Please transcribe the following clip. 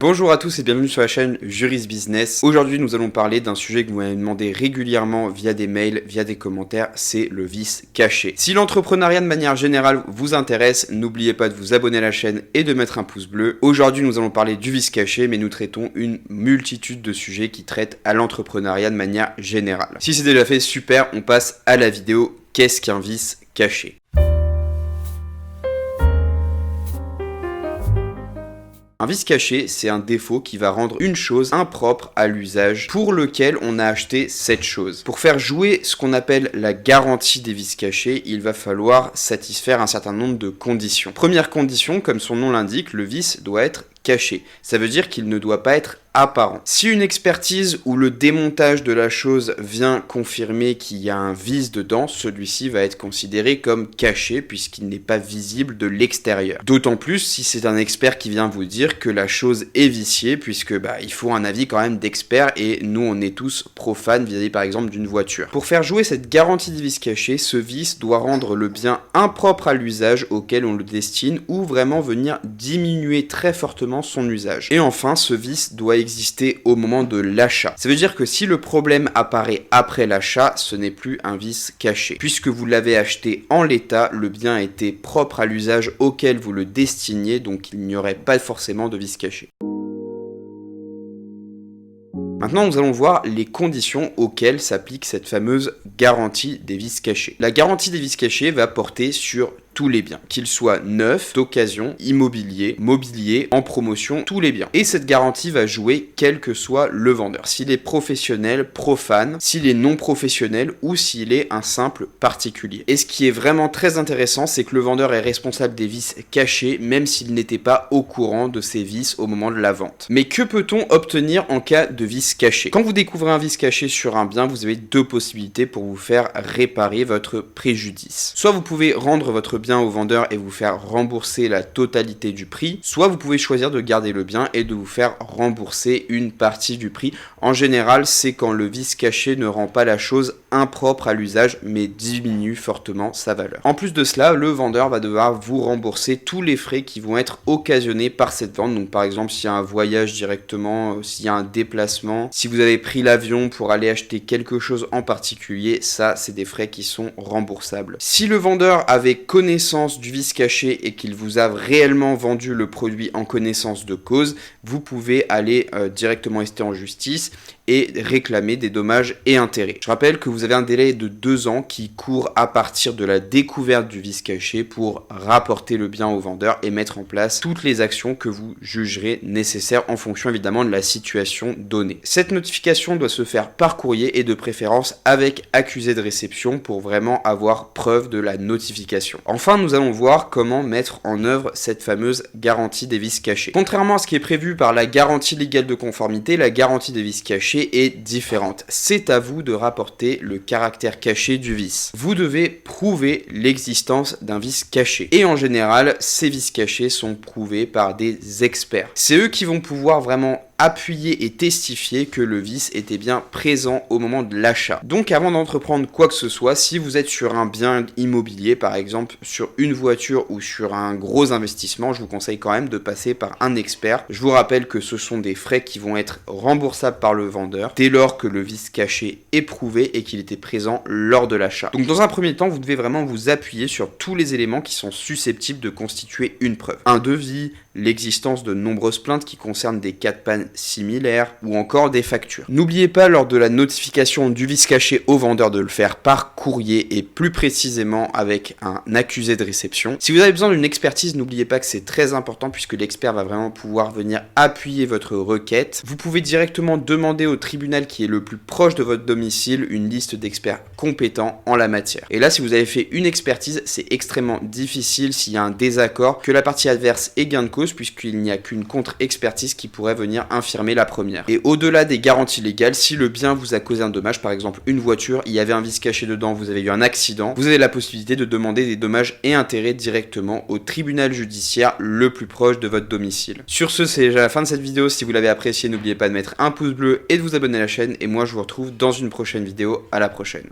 Bonjour à tous et bienvenue sur la chaîne Juris Business. Aujourd'hui nous allons parler d'un sujet que vous m'avez demandé régulièrement via des mails, via des commentaires, c'est le vice caché. Si l'entrepreneuriat de manière générale vous intéresse, n'oubliez pas de vous abonner à la chaîne et de mettre un pouce bleu. Aujourd'hui nous allons parler du vice caché, mais nous traitons une multitude de sujets qui traitent à l'entrepreneuriat de manière générale. Si c'est déjà fait, super, on passe à la vidéo. Qu'est-ce qu'un vice caché ? Un vice caché, c'est un défaut qui va rendre une chose impropre à l'usage pour lequel on a acheté cette chose. Pour faire jouer ce qu'on appelle la garantie des vices cachés, il va falloir satisfaire un certain nombre de conditions. Première condition, comme son nom l'indique, le vice doit être caché. Ça veut dire qu'il ne doit pas être apparent. Si une expertise ou le démontage de la chose vient confirmer qu'il y a un vice dedans, celui-ci va être considéré comme caché puisqu'il n'est pas visible de l'extérieur. D'autant plus si c'est un expert qui vient vous dire que la chose est viciée puisque il faut un avis quand même d'expert et nous on est tous profanes vis-à-vis par exemple d'une voiture. Pour faire jouer cette garantie de vice caché, ce vice doit rendre le bien impropre à l'usage auquel on le destine ou vraiment venir diminuer très fortement son usage. Et enfin, ce vice doit exister au moment de l'achat. Ça veut dire que si le problème apparaît après l'achat, ce n'est plus un vice caché. Puisque vous l'avez acheté en l'état, le bien était propre à l'usage auquel vous le destiniez, donc il n'y aurait pas forcément de vice caché. Maintenant, nous allons voir les conditions auxquelles s'applique cette fameuse garantie des vices cachés. La garantie des vices cachés va porter sur tous les biens, qu'ils soient neufs, d'occasion, immobilier, mobilier, en promotion, tous les biens. Et cette garantie va jouer quel que soit le vendeur, s'il est professionnel, profane, s'il est non professionnel ou s'il est un simple particulier. Et ce qui est vraiment très intéressant, c'est que le vendeur est responsable des vices cachés, même s'il n'était pas au courant de ces vices au moment de la vente. Mais que peut-on obtenir en cas de vice caché ? Quand vous découvrez un vice caché sur un bien, vous avez deux possibilités pour vous faire réparer votre préjudice. Soit vous pouvez rendre votre bien au vendeur et vous faire rembourser la totalité du prix, soit vous pouvez choisir de garder le bien et de vous faire rembourser une partie du prix. En général, c'est quand le vice caché ne rend pas la chose impropre à l'usage mais diminue fortement sa valeur. En plus de cela, le vendeur va devoir vous rembourser tous les frais qui vont être occasionnés par cette vente. Donc par exemple, s'il y a un voyage directement, s'il y a un déplacement, si vous avez pris l'avion pour aller acheter quelque chose en particulier, ça c'est des frais qui sont remboursables. Si le vendeur avait connaissance du vice caché et qu'il vous a réellement vendu le produit en connaissance de cause, vous pouvez aller directement rester en justice et réclamer des dommages et intérêts. Je rappelle que vous avez un délai de 2 ans qui court à partir de la découverte du vice caché pour rapporter le bien au vendeur et mettre en place toutes les actions que vous jugerez nécessaires en fonction évidemment de la situation donnée. Cette notification doit se faire par courrier et de préférence avec accusé de réception pour vraiment avoir preuve de la notification. Enfin, nous allons voir comment mettre en œuvre cette fameuse garantie des vices cachés. Contrairement à ce qui est prévu par la garantie légale de conformité, la garantie des vices cachés est différente. C'est à vous de rapporter le caractère caché du vice. Vous devez prouver l'existence d'un vice caché. Et en général, ces vices cachés sont prouvés par des experts. C'est eux qui vont pouvoir vraiment appuyer et testifier que le vice était bien présent au moment de l'achat. Donc avant d'entreprendre quoi que ce soit, si vous êtes sur un bien immobilier, par exemple sur une voiture ou sur un gros investissement, je vous conseille quand même de passer par un expert. Je vous rappelle que ce sont des frais qui vont être remboursables par le vendeur dès lors que le vice caché est prouvé et qu'il était présent lors de l'achat. Donc dans un premier temps, vous devez vraiment vous appuyer sur tous les éléments qui sont susceptibles de constituer une preuve. Un devis, l'existence de nombreuses plaintes qui concernent des cas de panne similaires ou encore des factures. N'oubliez pas lors de la notification du vice caché au vendeur de le faire par courrier et plus précisément avec un accusé de réception. Si vous avez besoin d'une expertise, n'oubliez pas que c'est très important puisque l'expert va vraiment pouvoir venir appuyer votre requête. Vous pouvez directement demander au tribunal qui est le plus proche de votre domicile une liste d'experts compétents en la matière. Et là, si vous avez fait une expertise, c'est extrêmement difficile s'il y a un désaccord que la partie adverse ait gain de cause puisqu'il n'y a qu'une contre-expertise qui pourrait venir infirmer la première. Et au-delà des garanties légales, si le bien vous a causé un dommage, par exemple une voiture, il y avait un vice caché dedans, vous avez eu un accident, vous avez la possibilité de demander des dommages et intérêts directement au tribunal judiciaire le plus proche de votre domicile. Sur ce, c'est déjà la fin de cette vidéo. Si vous l'avez apprécié, n'oubliez pas de mettre un pouce bleu et de vous abonner à la chaîne. Et moi, je vous retrouve dans une prochaine vidéo. À la prochaine.